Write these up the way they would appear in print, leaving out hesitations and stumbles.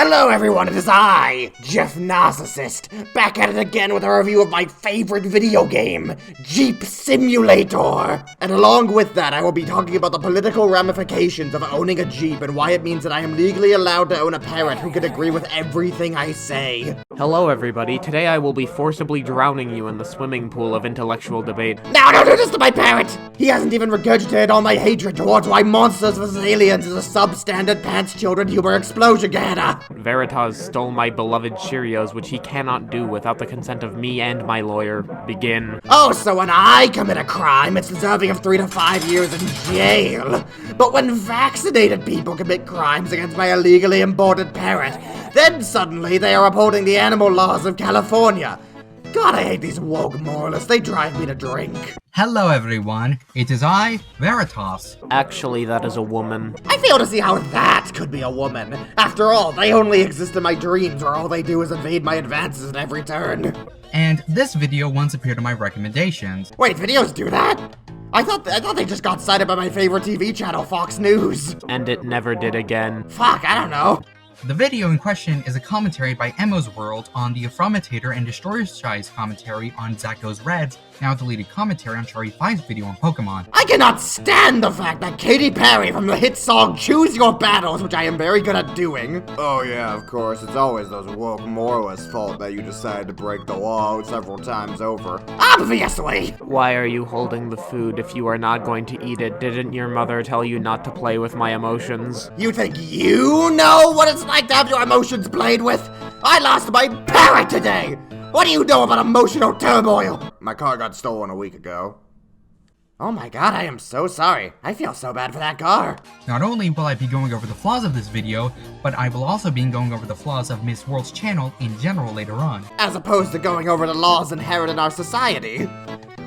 Hello everyone, it is I, Jeff Narcissist, back at it again with a review of my favorite video game, Jeep Simulator. And along with that, I will be talking about the political ramifications of owning a Jeep and why it means that I am legally allowed to own a parrot who can agree with everything I say. Hello everybody, today I will be forcibly drowning you in the swimming pool of intellectual debate. No, don't do this to my parrot! He hasn't even regurgitated all my hatred towards why Monsters vs. Aliens is a substandard pants children humor explosion gehenna. Veritas stole my beloved Cheerios, which he cannot do without the consent of me and my lawyer. Begin. Oh, so when I commit a crime, it's deserving of 3 to 5 years in jail. But when vaccinated people commit crimes against my illegally imported parrot, then suddenly they are upholding the animal laws of California. God, I hate these woke moralists. They drive me to drink. Hello everyone, it is I, Veritas. Actually, that is a woman. I fail to see how that could be a woman. After all, they only exist in my dreams where all they do is evade my advances at every turn. And this video once appeared in my recommendations. Wait, videos do that? I thought they just got cited by my favorite TV channel, Fox News. And it never did again. Fuck, I don't know. The video in question is a commentary by Emmo's World on the Affirmatator and Destroyer-Shy's commentary on Zach Goes Red's now deleted commentary on Shari 5's video on Pokemon. I cannot stand the fact that Katy Perry from the hit song Choose Your Battles, which I am very good at doing. Oh yeah, of course, it's always those woke moralists' fault that you decided to break the law several times over. Obviously! Why are you holding the food if you are not going to eat it? Didn't your mother tell you not to play with my emotions? You think you know what it's like to have your emotions played with? I lost my parrot today! What do you know about emotional turmoil? My car got stolen a week ago. Oh my god, I am so sorry. I feel so bad for that car. Not only will I be going over the flaws of this video, but I will also be going over the flaws of Miss World's channel in general later on. As opposed to going over the laws inherent in our society.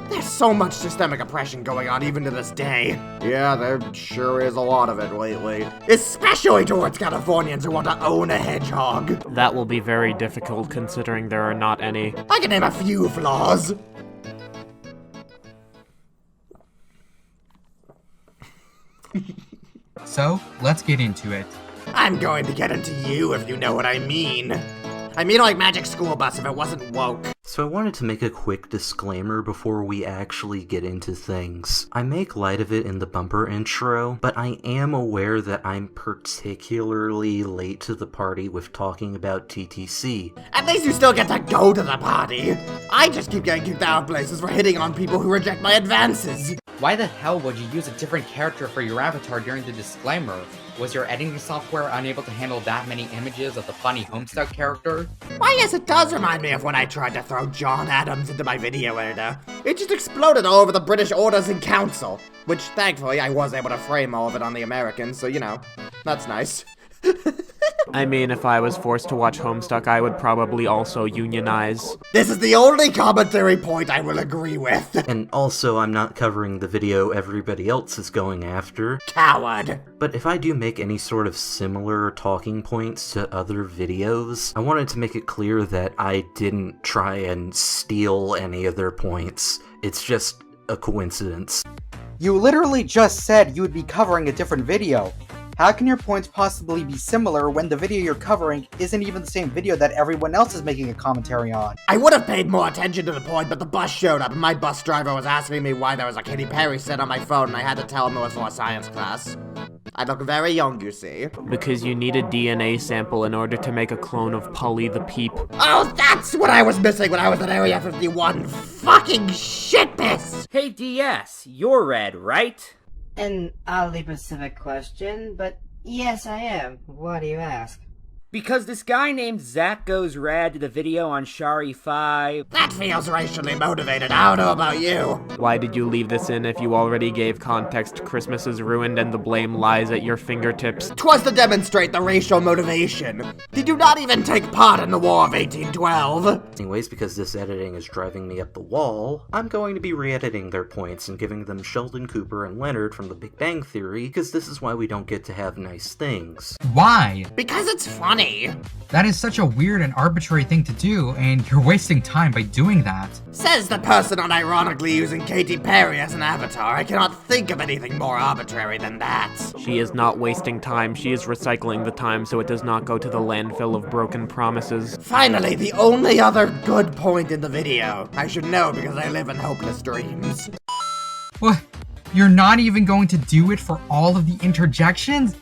There's so much systemic oppression going on even to this day. Yeah, there sure is a lot of it lately. Especially towards Californians who want to own a hedgehog. That will be very difficult considering there are not any. I can name a few flaws. So, let's get into it. I'm going to get into you if you know what I mean. I mean like Magic School Bus if it wasn't woke. So I wanted to make a quick disclaimer before we actually get into things. I make light of it in the bumper intro, but I am aware that I'm particularly late to the party with talking about TTC. At least you still get to go to the party. I just keep getting kicked out of places for hitting on people who reject my advances. Why the hell would you use a different character for your avatar during the disclaimer? Was your editing software unable to handle that many images of the funny Homestuck character? Why yes, it does remind me of when I tried to throw John Adams into my video editor. It just exploded all over the British Orders in Council. Which, thankfully, I was able to frame all of it on the Americans, so you know, that's nice. I mean, if I was forced to watch Homestuck, I would probably also unionize. This is the only commentary point I will agree with. And also, I'm not covering the video everybody else is going after. Coward. But if I do make any sort of similar talking points to other videos, I wanted to make it clear that I didn't try and steal any of their points. It's just a coincidence. You literally just said you would be covering a different video. How can your points possibly be similar when the video you're covering isn't even the same video that everyone else is making a commentary on? I would have paid more attention to the point, but the bus showed up and my bus driver was asking me why there was a Katy Perry set on my phone and I had to tell him it was for a science class. I look very young, you see. Because you need a DNA sample in order to make a clone of Polly the Peep. Oh, that's what I was missing when I was at Area 51. Fucking shitpiss! Hey DS, you're red, right? An oddly specific question, but yes, I am. Why do you ask? Because this guy named Zach Goes Red did a video on Shari 5. That feels racially motivated, I don't know about you. Why did you leave this in if you already gave context? Christmas is ruined and the blame lies at your fingertips. 'Twas to demonstrate the racial motivation. Did you not even take part in the War of 1812? Anyways, because this editing is driving me up the wall, I'm going to be re-editing their points and giving them Sheldon Cooper and Leonard from The Big Bang Theory, because this is why we don't get to have nice things. Why? Because it's funny. funny. That is such a weird and arbitrary thing to do, and you're wasting time by doing that. Says the person unironically using Katy Perry as an avatar. I cannot think of anything more arbitrary than that. She is not wasting time, she is recycling the time so it does not go to the landfill of broken promises. Finally, the only other good point in the video. I should know because I live in hopeless dreams. What? You're not even going to do it for all of the interjections?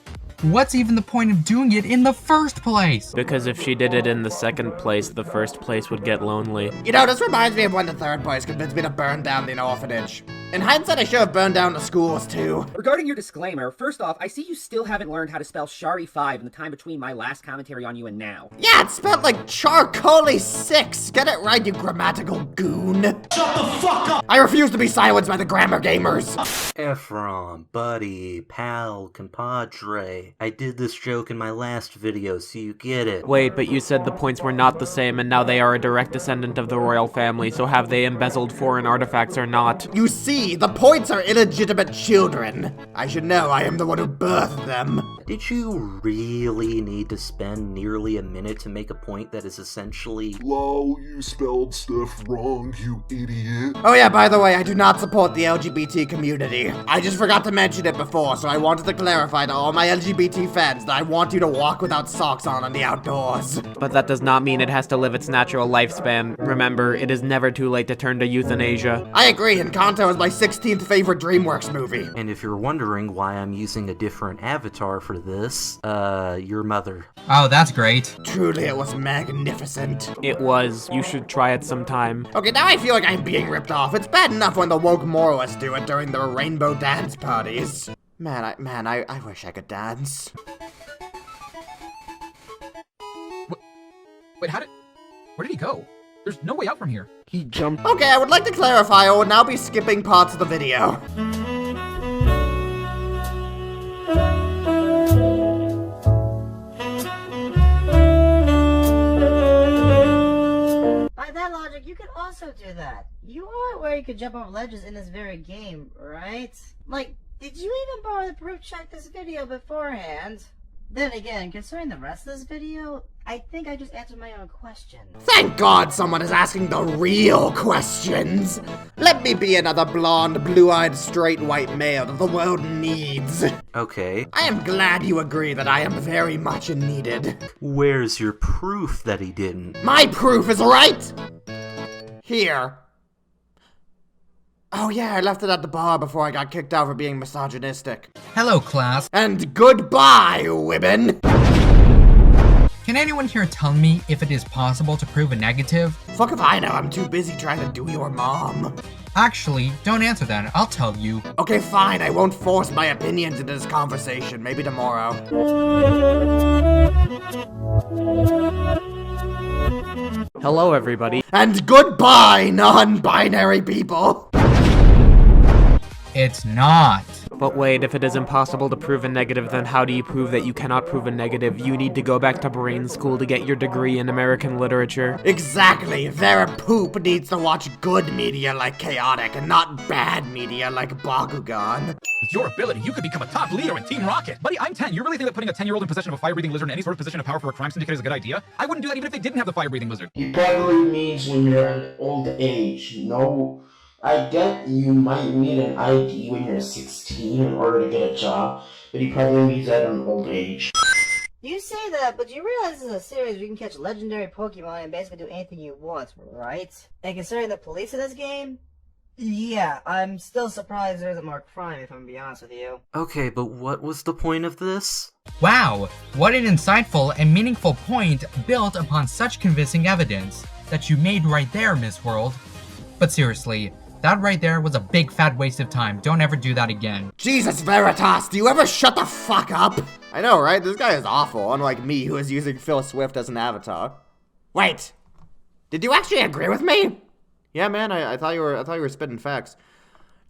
What's even the point of doing it in the first place? Because if she did it in the second place, the first place would get lonely. You know, this reminds me of when the third place convinced me to burn down the orphanage. In hindsight, I should have burned down the schools too. Regarding your disclaimer, first off, I see you still haven't learned how to spell Shari 5 in the time between my last commentary on you and now. Yeah, it's spelled like charcoaly 6. Get it right, you grammatical goon. Shut the fuck up! I refuse to be silenced by the grammar gamers. Ephraim, buddy, pal, compadre. I did this joke in my last video, so you get it. Wait, but you said the points were not the same and now they are a direct descendant of the royal family, so have they embezzled foreign artifacts or not? You see, the points are illegitimate children. I should know I am the one who birthed them. Did you really need to spend nearly a minute to make a point that is essentially Lol, you spelled stuff wrong, you idiot. Oh yeah, by the way, I do not support the LGBT community. I just forgot to mention it before, so I wanted to clarify to all my LGBT fans that I want you to walk without socks on in the outdoors. But that does not mean it has to live its natural lifespan. Remember, it is never too late to turn to euthanasia. I agree, Encanto is my 16th favorite DreamWorks movie. And if you're wondering why I'm using a different avatar for this, your mother. Oh, that's great. Truly, it was magnificent. It was. You should try it sometime. Okay, now I feel like I'm being ripped off. It's bad enough when the woke moralists do it during their rainbow dance parties. Man, I wish I could dance. Wait, where did he go? There's no way out from here. He jumped. Okay, I would like to clarify I will now be skipping parts of the video. By that logic, you could also do that. You are aware you could jump off ledges in this very game, right? Like, did you even bother to proof check this video beforehand? Then again, concerning the rest of this video, I think I just answered my own question. Thank God someone is asking the real questions. Let me be another blonde, blue-eyed, straight white male that the world needs. Okay. I am glad you agree that I am very much needed. Where's your proof that he didn't? My proof is right here. Oh yeah, I left it at the bar before I got kicked out for being misogynistic. Hello, class. And goodbye, women! Can anyone here tell me if it is possible to prove a negative? Fuck if I know, I'm too busy trying to do your mom. Actually, don't answer that, I'll tell you. Okay, fine, I won't force my opinions into this conversation. Maybe tomorrow. Hello, everybody. And goodbye, non-binary people! It's not. But wait, if it is impossible to prove a negative, then how do you prove that you cannot prove a negative? You need to go back to brain school to get your degree in American literature. Exactly, Vera Poop needs to watch good media like Chaotic and not bad media like Bakugan. With your ability, you could become a top leader in Team Rocket. Buddy, I'm 10. You really think that putting a 10-year-old in possession of a fire-breathing lizard in any sort of position of power for a crime syndicate is a good idea? I wouldn't do that even if they didn't have the fire-breathing lizard. He probably means when you're an old age. No, I get you might need an ID when you're 16 in order to get a job, but he probably means that at an old age. You say that, but you realize this is a series where you can catch legendary Pokemon and basically do anything you want, right? And considering the police in this game, yeah, I'm still surprised there isn't more crime, if I'm gonna be honest with you. Okay, but what was the point of this? Wow, what an insightful and meaningful point built upon such convincing evidence that you made right there, Miss World. But seriously, that right there was a big fat waste of time. Don't ever do that again. Jesus Veritas, do you ever shut the fuck up? I know, right? This guy is awful, unlike me who is using Phil Swift as an avatar. Wait, did you actually agree with me? Yeah, man, I thought you were spitting facts.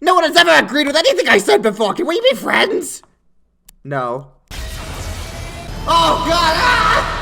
No one has ever agreed with anything I said before. Can we be friends? No. Oh God! Ah!